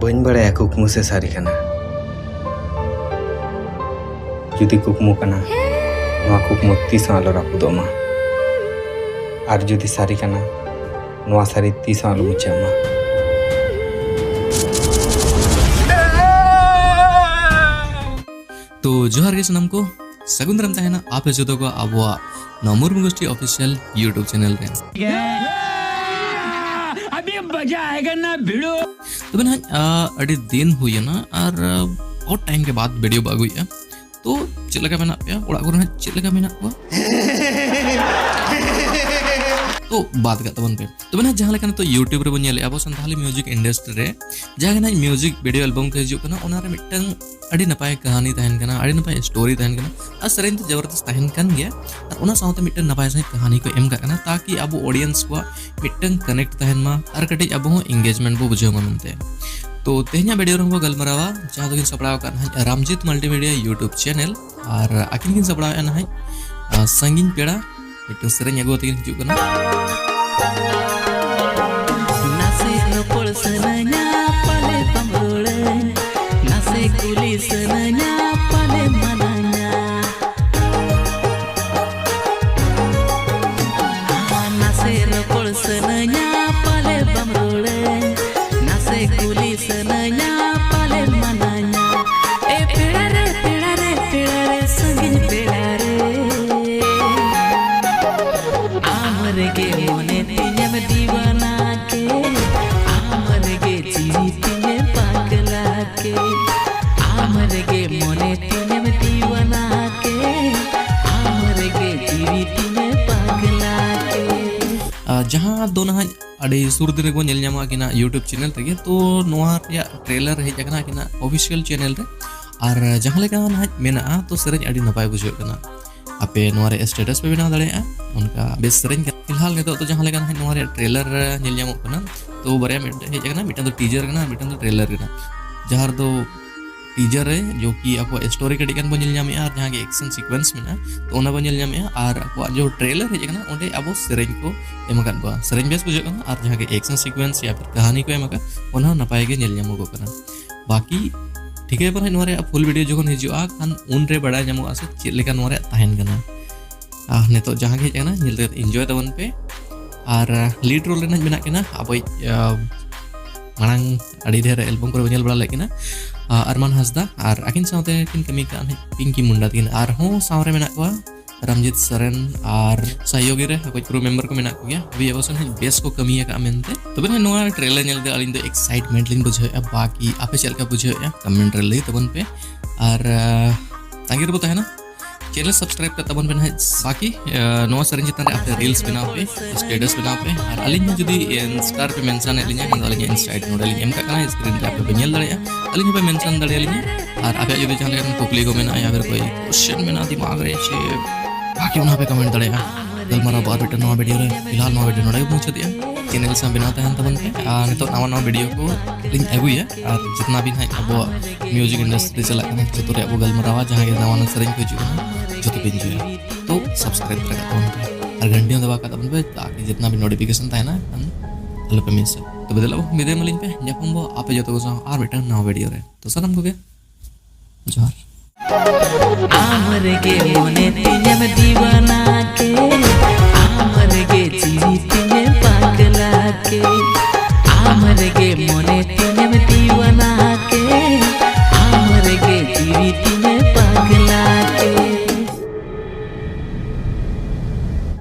बन बड़ा कुकमु से सारी कना जुदी कुकमु कना नवा कुकमु तीस आलो रापुदोमा और जुदी सारी कना नवा सारी तीस आलो मुचामा। तो जोहार के सनम को सगुन दाराम तहना आपे जोतो को आबोआ मुर्मू गोष्ठी ऑफिशियल यूट्यूब चैनल रे अभी मजा आएगा ना भिड़ो। तो बना अड़ी दिन हुई ना और बहुत टाइम के बाद वीडियो बागुई तो चेक लगा मेना पे ओड़ा को चेक लगा मेना को तो बात का तबन पे तो बना जहां लेकन तो यूट्यूब रे बन अब संताली म्यूजिक इंडस्ट्री रे जहां ना म्यूजिक वीडियो एल्बम के हिजुक ना ओना रे मिटन अड़ी नपाय कहानी तहन कना अड़ी नपाय स्टोरी तहन कना आ सरेन तो जबरदस्त तहन कन गया और ओना साउते मिटन नपाय सही कहानी को एम का कना ताकि अब ऑडियंस को मिटन कनेक्ट तहन मा और कटे अब हो एंगेजमेंट बो बुझे मनते तो तेहना वीडियो रे गलमरावा जहां तो सपड़ाव कर रामजीत मल्टीमीडिया यूट्यूब चैनल और आकिन किन सपड़ाव ना संगीन पेड़ा मिटन सरेन अगो तकिन हिजुक कना नासे रोपड़ सनया पाले पमरोड़े नासे कुली सनया पाले मनया नासे रोपड़ सनया पाले पमरोड़े नासे कुली सनया पाले मनया ए पेड़ा रे संगिन पेड़ा रे आमर के मोने तियम दीवाना के आमर के जीवी तिने पागला के आमर के मोने तियम दीवाना के आमर के जीवी तिने पागला के जहाँ दोनों अड़ी सुर दिन को नेल नामा किना यूट्यूब चैनल रे तो नोआ रे ट्रेलर हे जगना किना ऑफिशियल चैनल रे और जहाँ लेका ना मेना तो सरेन अड़ी नपाय बुझे कना आपे नोरे स्टेटस पे बना दड़े उनका बेस सरेन फिलहाल ने तो जहाँ लेका ना नोरे ट्रेलर नेल नामो कना तो बरे हे जगना मिटा तो टीजर कना मिटा तो ट्रेलर कना जहाँ तो टीजर है जो कि आपको स्टोरी कटी कन बन नामे और जहाँ के एक्शन सीक्वेंस में तो ओना बन नामे और आपको जो ट्रेलर है जगना ओंडे अब सरेन को एमकन बा सरेन बेस बुझे कना और जहाँ के एक्शन सीक्वेंस या फिर कहानी को एमका ओना नपाय के नेल नामो कना बाकी ठीक है पर नोरे फुल वीडियो जखन हिजुआ खान उन रे बड़ा नामो आसे चेक लेका नोरे तहन कना ने तो जहाँ के जगना नेल एंजॉय तबन पे और लीड रोल रेना मेना केना अब मांग अड़ी ढेर एल्बम को बनेल बड़ा लेकिन अरमान हंसदा और आकिन साउते किन कमी का पिंकी मुंडा तीन और हो सावरे मेना को रामजीत सरेन और सहयोगी रे कोई क्रू मेंबर को मेना को गया अभी अवसन बेस को कमी का मेनते तो बने नोआ ट्रेलर नेल दे अलिन दो एक्साइटमेंट लिन बुझे बाकी आपे चलका बुझे कमेंट रे ले तबन पे और तांगिर बता है ना चैनल सब्सक्राइब कर तबन बना बाकी नोआ सरेन जितना रे आपे रील्स बनाओ पे स्टेटस बनाओ पे और अलिन जुदी इंस्टार पे मेंशन एलिन है अलिन इंस्टाइट नोडल एम का कना स्क्रीन पे आपे बनेल दड़या अलिन पे मेंशन दड़या अलिन और आपे जुदी जाने का टोपली को मेना या फिर कोई क्वेश्चन मेना दिमाग रे छे बाकी उना पे कमेंट दड़ेगा गलमारा बार बेटा नवा वीडियो रे फिलहाल नवा वीडियो नोडे पहुंच दिया चैनल से बनाते हैं तबन पे और तो नवा वीडियो को लिंक अगुई है और जितना भी है अब म्यूजिक इंडस्ट्री चला जो रे अब गलमारा जहां के नवा सरेन को जो तो बिंजो तो सब्सक्राइब करेगा तबन पे और घंटियां दबा का तबन पे ताकि जितना भी नोटिफिकेशन था ना अल्लाह पे मिस तो बदलाओ मेरे मलिन पे जखम वो आप जो तो और बेटा नवा वीडियो रे तो सलाम को गया जोहार आमर के मोने तियम दीवाना के आमर के जीवी तिने पागला के आमर के मोने तियम दीवाना के आमर के जीवी तिने